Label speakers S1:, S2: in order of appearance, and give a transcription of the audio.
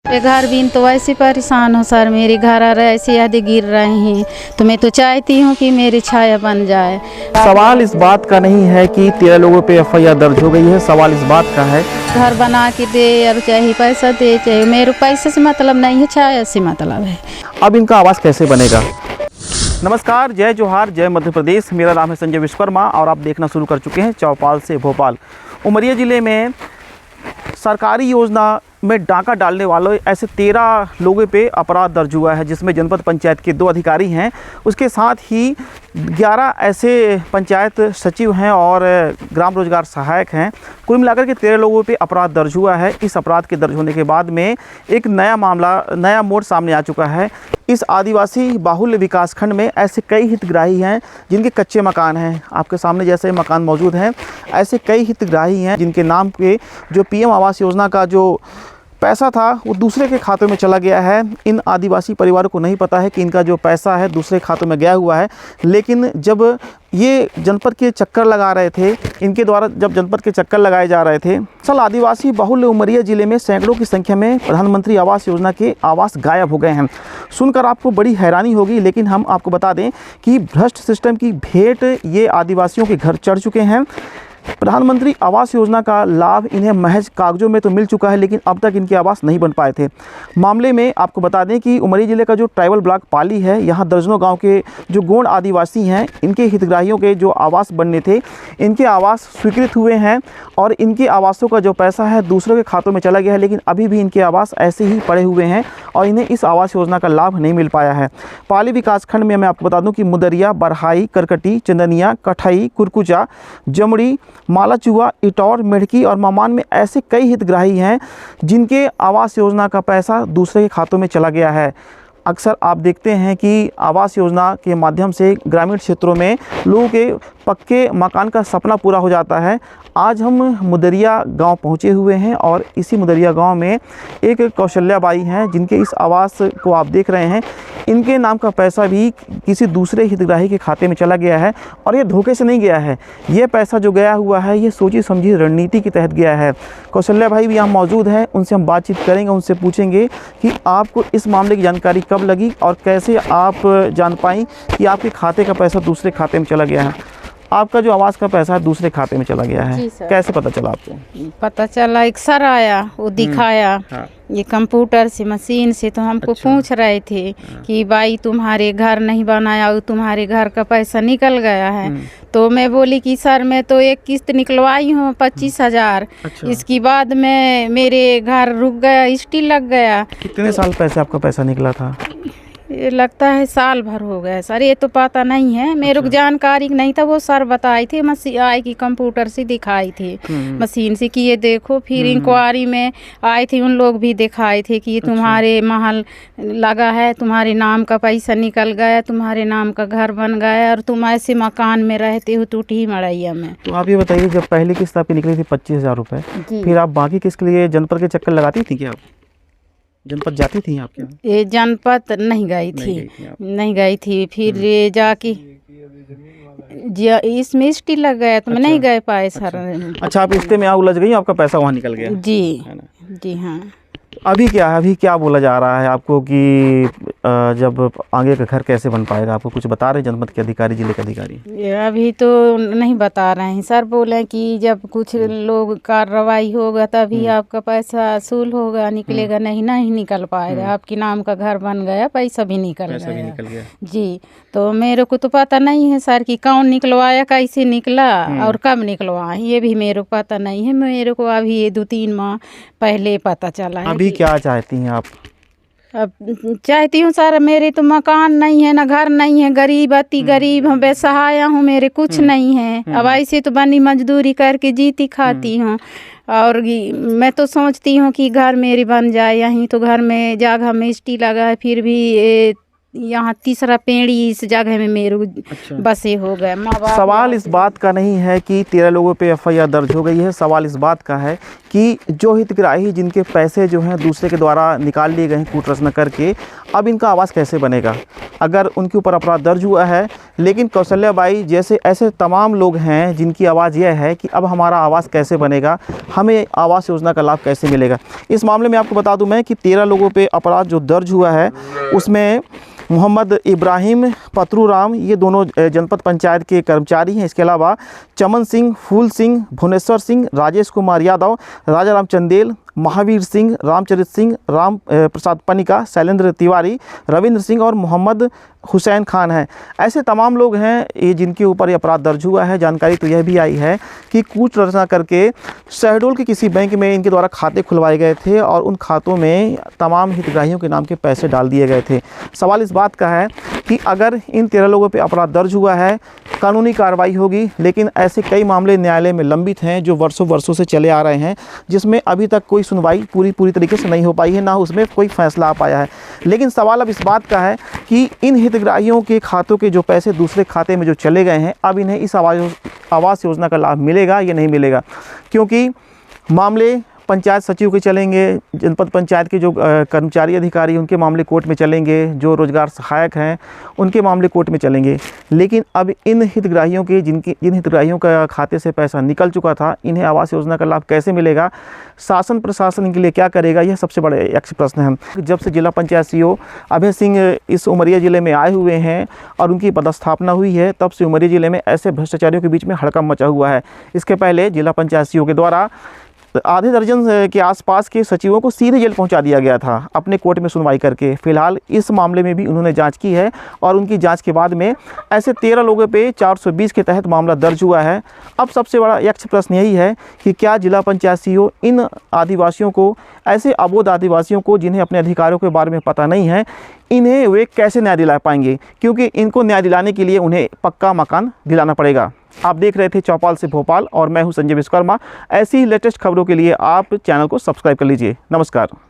S1: मेरे घर भी तो वैसे परेशान हो सर, मेरे घर आ रहे ऐसे आधे गिर रहे हैं, तो मैं तो चाहती हूँ कि मेरी छाया बन जाए।
S2: सवाल इस बात का नहीं है कि 13 लोगों पे एफआईआर दर्ज हो गई है, सवाल इस बात का है
S1: घर बना के दे और चाहे पैसा दे, चाहे मेरे पैसे से मतलब नहीं है, छाया से मतलब है।
S2: अब इनका आवाज़ कैसे बनेगा। नमस्कार, जय जोहार, जय मध्य प्रदेश। मेरा नाम है संजय विश्वकर्मा और आप देखना शुरू कर चुके हैं चौपाल से भोपाल। उमरिया ज़िले में सरकारी योजना में डाका डालने वालों ऐसे 13 लोगों पे अपराध दर्ज हुआ है, जिसमें जनपद पंचायत के 2 अधिकारी हैं, उसके साथ ही 11 ऐसे पंचायत सचिव हैं और ग्राम रोजगार सहायक हैं। कुल मिलाकर के 13 लोगों पे अपराध दर्ज हुआ है। इस अपराध के दर्ज होने के बाद में एक नया मामला, नया मोड़ सामने आ चुका है। इस आदिवासी बाहुल्य विकासखंड में ऐसे कई हितग्राही हैं जिनके कच्चे मकान हैं। आपके सामने जैसे मकान मौजूद हैं, ऐसे कई हितग्राही हैं जिनके नाम पे जो पीएम आवास योजना का जो पैसा था वो दूसरे के खातों में चला गया है। इन आदिवासी परिवारों को नहीं पता है कि इनका जो पैसा है दूसरे खातों में गया हुआ है। लेकिन जब ये जनपद के चक्कर लगा रहे थे, इनके द्वारा जब जनपद के चक्कर लगाए जा रहे थे, सल आदिवासी बहुल्य उमरिया ज़िले में सैकड़ों की संख्या में प्रधानमंत्री आवास योजना के आवास गायब हो गए हैं। सुनकर आपको बड़ी हैरानी होगी, लेकिन हम आपको बता दें कि भ्रष्ट सिस्टम की भेंट ये आदिवासियों के घर चढ़ चुके हैं। प्रधानमंत्री आवास योजना का लाभ इन्हें महज कागजों में तो मिल चुका है, लेकिन अब तक इनके आवास नहीं बन पाए थे। मामले में आपको बता दें कि उमरिया ज़िले का जो ट्राइबल ब्लॉक पाली है, यहाँ दर्जनों गांव के जो गोंड आदिवासी हैं, इनके हितग्राहियों के जो आवास बनने थे, इनके आवास स्वीकृत हुए हैं और इनके आवासों का जो पैसा है दूसरों के खातों में चला गया है। लेकिन अभी भी इनके आवास ऐसे ही पड़े हुए हैं और इन्हें इस आवास योजना का लाभ नहीं मिल पाया है। पाली विकासखंड में मैं आपको बता दूँ कि मुदरिया, बरहाई, करकटी, चंदनिया, कठई, कुरकुचा, जमड़ी, मालाचुआ, इटौर, मेढकी और ममान में ऐसे कई हितग्राही हैं जिनके आवास योजना का पैसा दूसरे के खातों में चला गया है। अक्सर आप देखते हैं कि आवास योजना के माध्यम से ग्रामीण क्षेत्रों में लोगों के पक्के मकान का सपना पूरा हो जाता है। आज हम मुदरिया गांव पहुंचे हुए हैं और इसी मुदरिया गांव में एक कौशल्या बाई हैं जिनके इस आवास को आप देख रहे हैं। इनके नाम का पैसा भी किसी दूसरे हितग्राही के खाते में चला गया है और ये धोखे से नहीं गया है। ये पैसा जो गया हुआ है ये सोची समझी रणनीति के तहत गया है। कौशल्या भाई भी यहाँ मौजूद हैं, उनसे हम बातचीत करेंगे, उनसे पूछेंगे कि आपको इस मामले की जानकारी कब लगी और कैसे आप जान पाई कि आपके खाते का पैसा दूसरे खाते में चला गया है। आपका जो आवास का पैसा दूसरे खाते में चला गया है, कैसे पता चला आपको?
S1: पता चला, एक सर आया, वो दिखाया ये कंप्यूटर से, मशीन से, तो हमको पूछ रहे थे कि भाई तुम्हारे घर नहीं बनाया और तुम्हारे घर का पैसा निकल गया है। तो मैं बोली कि सर मैं तो एक किस्त निकलवाई हूँ 25,000। इसके बाद में मेरे घर रुक गया, स्टील लग गया।
S2: कितने साल पैसे आपका पैसा निकला था?
S1: ये लगता है साल भर हो गया सर, ये तो पता नहीं है, मेरे को जानकारी नहीं था। वो सर बताई थी, मशीन आई कि कंप्यूटर से दिखाई थी मशीन से कि ये देखो। फिर इंक्वायरी में आए थे, उन लोग भी दिखाए थे कि ये तुम्हारे महल लगा है, तुम्हारे नाम का पैसा निकल गया, तुम्हारे नाम का घर बन गया और तुम ऐसे मकान में रहते हो टूटी मड़ैया में।
S2: तो आप ये बताइए, जब पहली किस्त आपकी निकली थी 25,000 रुपये, फिर आप बाकी किस्त के लिए जनपद के चक्कर लगाती थी क्या? आप जनपद जाती थी आपके?
S1: ये जनपद नहीं गई थी, फिर ये जाके इसमें स्टील लग गया तो मैं नहीं गए पाए सर।
S2: अच्छा, आप रिश्ते में उलझ गई, आपका पैसा वहाँ निकल गया?
S1: जी हाँ।
S2: अभी क्या बोला जा रहा है आपको कि जब आगे का घर कैसे बन पाएगा? आपको कुछ बता रहे जनपद के अधिकारी, जिले के अधिकारी?
S1: अभी तो नहीं बता रहे हैं सर। बोले कि जब कुछ लोग कार्रवाई होगा तभी आपका पैसा वसूल होगा, निकलेगा नहीं निकल पाएगा। आपके नाम का घर बन गया, पैसा भी निकल गया। जी, तो मेरे को तो पता नहीं है सर कि कौन निकलवाया, कैसे निकला और कब निकलवाया, ये भी मेरे को पता नहीं है। मेरे को अभी ये 2-3 माह पहले पता चला है।
S2: अभी क्या चाहती हैं आप?
S1: अब चाहती हूँ सर, मेरे तो मकान नहीं है, ना घर नहीं है, गरीब हूँ, बेसहाय हूँ, मेरे कुछ नहीं है। अब ऐसे तो बनी मजदूरी करके जीती खाती हूँ और मैं तो सोचती हूँ कि घर मेरी बन जाए। यहीं तो घर में जगह में स्टील लगा है, फिर भी यहाँ तीसरा पेड़ इस जगह में मेरे बसे हो गए।
S2: सवाल इस बात का नहीं है कि 13 लोगों पे एफआईआर दर्ज हो गई है। सवाल इस बात का है कि जो हितग्राही जिनके पैसे जो हैं दूसरे के द्वारा निकाल लिए गए हैं कूट रचना करके, अब इनका आवास कैसे बनेगा अगर उनके ऊपर अपराध दर्ज हुआ है। लेकिन कौशल्याबाई जैसे ऐसे तमाम लोग हैं जिनकी आवाज़ यह है कि अब हमारा आवास कैसे बनेगा, हमें आवास योजना का लाभ कैसे मिलेगा। इस मामले में आपको बता दूं मैं कि 13 लोगों पे अपराध जो दर्ज हुआ है उसमें मोहम्मद इब्राहिम, पतरू राम, ये दोनों जनपद पंचायत के कर्मचारी हैं। इसके अलावा चमन सिंह, फूल सिंह, भुवनेश्वर सिंह, राजेश कुमार यादव, राजा राम चंदेल, महावीर सिंह, रामचरित सिंह, राम प्रसाद पनिका, शैलेंद्र तिवारी, रविंद्र सिंह और मोहम्मद हुसैन खान हैं। ऐसे तमाम लोग हैं ये जिनके ऊपर ये अपराध दर्ज हुआ है। जानकारी तो यह भी आई है कि कूट रचना करके शहडोल के किसी बैंक में इनके द्वारा खाते खुलवाए गए थे और उन खातों में तमाम हितग्राहियों के नाम के पैसे डाल दिए गए थे। सवाल इस बात का है कि अगर इन 13 लोगों पर अपराध दर्ज हुआ है, कानूनी कार्रवाई होगी, लेकिन ऐसे कई मामले न्यायालय में लंबित हैं जो वर्षों से चले आ रहे हैं, जिसमें अभी तक कोई सुनवाई पूरी तरीके से नहीं हो पाई है, ना उसमें कोई फैसला आ पाया है। लेकिन सवाल अब इस बात का है कि इन हितग्राहियों के खातों के जो पैसे दूसरे खाते में जो चले गए हैं, अब इन्हें इस आवास योजना का लाभ मिलेगा या नहीं मिलेगा। क्योंकि मामले पंचायत सचिव के चलेंगे, जनपद पंचायत के जो कर्मचारी अधिकारी उनके मामले कोर्ट में चलेंगे, जो रोजगार सहायक हैं उनके मामले कोर्ट में चलेंगे। लेकिन अब इन हितग्राहियों के जिन हितग्राहियों का खाते से पैसा निकल चुका था, इन्हें आवास योजना का लाभ कैसे मिलेगा, शासन प्रशासन इनके लिए क्या करेगा, यह सबसे बड़ा यक्ष प्रश्न है। जब से जिला पंचायत सीईओ अभय सिंह इस उमरिया ज़िले में आए हुए हैं और उनकी पदस्थापना हुई है, तब से उमरिया ज़िले में ऐसे भ्रष्टाचारियों के बीच में हड़कंप मचा हुआ है। इसके पहले जिला पंचायत सीईओ के द्वारा आधे दर्जन के आसपास के सचिवों को सीधे जेल पहुंचा दिया गया था अपने कोर्ट में सुनवाई करके। फिलहाल इस मामले में भी उन्होंने जांच की है और उनकी जांच के बाद में ऐसे 13 लोगों पे 420 के तहत मामला दर्ज हुआ है। अब सबसे बड़ा यक्ष प्रश्न यही है कि क्या जिला पंचायत सीईओ इन आदिवासियों को, ऐसे अबोध आदिवासियों को जिन्हें अपने अधिकारों के बारे में पता नहीं है, इन्हें वे कैसे न्याय दिला पाएंगे, क्योंकि इनको न्याय दिलाने के लिए उन्हें पक्का मकान दिलाना पड़ेगा। आप देख रहे थे चौपाल से भोपाल और मैं हूं संजय विश्वकर्मा। ऐसी ही लेटेस्ट खबरों के लिए आप चैनल को सब्सक्राइब कर लीजिए। नमस्कार।